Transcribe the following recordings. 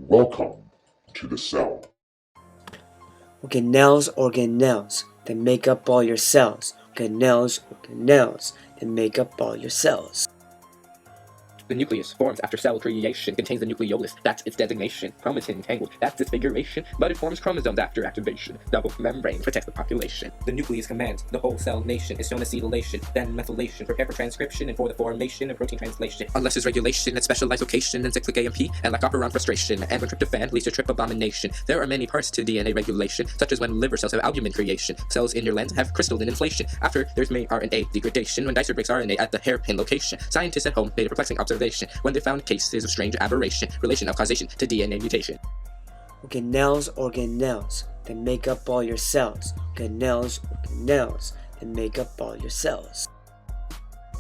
Welcome to the cell. Organelles that make up all your cells. Organelles that make up all your cells. The nucleus forms after cell creation, contains the nucleolus, that's its designation. Chromatin tangled, that's disfiguration, but it forms chromosomes after activation. Double membrane protects the population. The nucleus commands the whole cell nation, is shown acetylation, then methylation, prepare for transcription and for the formation of protein translation. Unless there's regulation at specialized location, then cyclic AMP, and like operon frustration, and when tryptophan leads to trip abomination. There are many parts to DNA regulation, such as when liver cells have albumin creation, cells in your lens have crystalline inflation. After there's RNA degradation, when Dicer breaks RNA at the hairpin location. Scientists at home made a perplexing observation when they found cases of strange aberration, relation of causation to DNA mutation. Organelles that make up all your cells. Organelles that make up all your cells.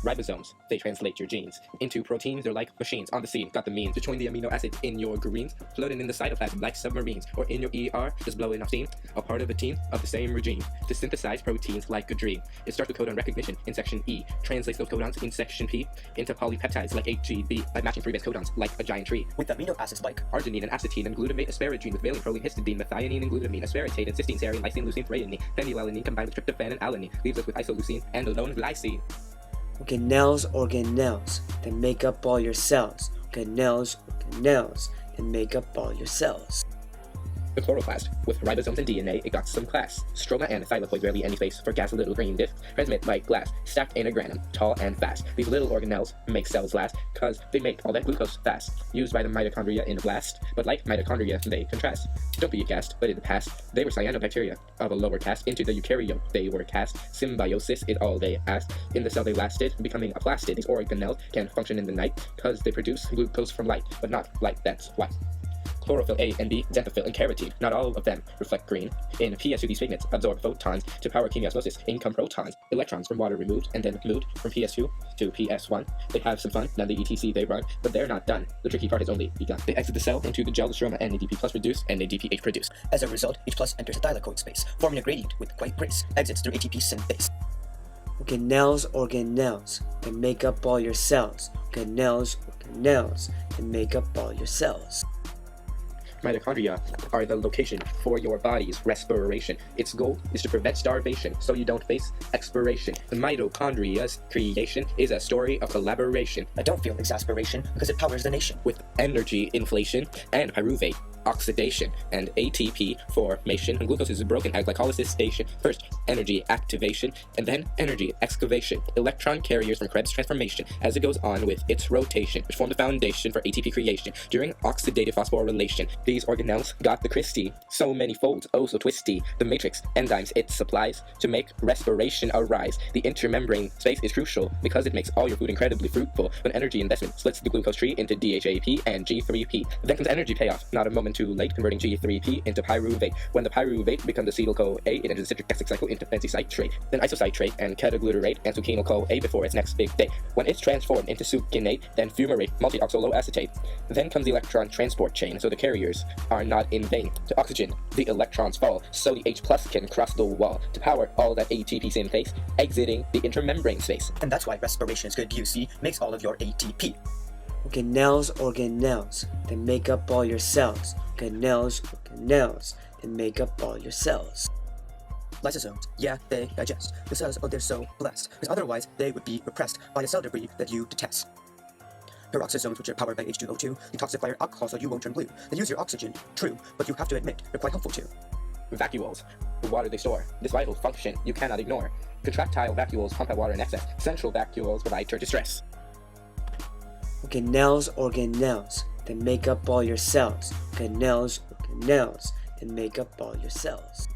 Ribosomes, they translate your genes into proteins. They're like machines on the scene, got the means to join the amino acids in your greens, floating in the cytoplasm like submarines, or in your ER, just blowing off steam, a part of a team of the same regime, to synthesize proteins like a dream. It starts with codon recognition in section E, translates those codons in section P into polypeptides like HGB by matching three-base codons like a giant tree. With amino acids like arginine and acetine and glutamate asparagine with valine, proline, histidine, methionine and glutamine, aspartate and cysteine, serine, lysine, leucine, threonine, phenylalanine combined with tryptophan and alanine, leaves us with isoleucine and alone glycine. Organelles that make up all your cells. Organelles that make up all your cells. The chloroplast, with ribosomes and DNA, it got some class. Stroma and thylakoids, barely any space for gas, little green discs, transmit like glass, stacked in a granum, tall and fast. These little organelles make cells last, cause they make all that glucose fast, used by the mitochondria in a blast, but like mitochondria, they contrast. Don't be aghast, but in the past, they were cyanobacteria of a lower caste. Into the eukaryote they were cast. Symbiosis is all they asked. In the cell they lasted, becoming a plastid. These organelles can function in the night, cause they produce glucose from light, but not light, that's why. Chlorophyll A and B, xanthophyll and carotene, not all of them reflect green. In PS2, these pigments absorb photons to power chemiosmosis. In come protons, electrons from water removed and then moved from PS2 to PS1. They have some fun, now the ETC they run, but they're not done. The tricky part has only begun. They exit the cell into the gel, the stroma, and ADP plus reduce, and ADPH produce. As a result, H plus enters a thylakoid space, forming a gradient with quiet grace, exits through ATP synthase. Organelles that make up all your cells. Organelles that make up all your cells. Mitochondria are the location for your body's respiration. Its goal is to prevent starvation so you don't face expiration. The mitochondria's creation is a story of collaboration. I don't feel exasperation because it powers the nation. With energy inflation and pyruvate oxidation and ATP formation. When glucose is broken at glycolysis station, first energy activation and then energy excavation. Electron carriers from Krebs transformation as it goes on with its rotation, which form the foundation for ATP creation during oxidative phosphorylation. These organelles got the Christie, so many folds, oh so twisty. The matrix enzymes it supplies to make respiration arise. The intermembrane space is crucial because it makes all your food incredibly fruitful. When energy investment splits the glucose tree into DHAP and G3P, then comes energy payoff, not a moment too late, converting G3P into pyruvate. When the pyruvate becomes acetyl-CoA, it enters the citric acid cycle into fancy citrate, then isocitrate and ketoglutarate and succinyl-CoA before its next big day. When it's transformed into succinate, then fumarate, multioxaloacetate. Then comes the electron transport chain, so the carriers are not in vain. To oxygen, the electrons fall, so the H plus can cross the wall to power all that ATP synthase, exiting the intermembrane space. And that's why respiration is good, you see, makes all of your ATP. Organelles that make up all your cells. Organelles that make up all your cells. Lysosomes, yeah, they digest the cells, oh they're so blessed, because otherwise they would be repressed by a cell debris that you detest. Peroxisomes, which are powered by H2O2, detoxify your alcohol so you won't turn blue. They use your oxygen, true, but you have to admit, they're quite helpful too. Vacuoles, the water they store, this vital function you cannot ignore. Contractile vacuoles pump out water in excess. Central vacuoles provide turgid stress. Organelles that make up all your cells. Organelles that make up all your cells.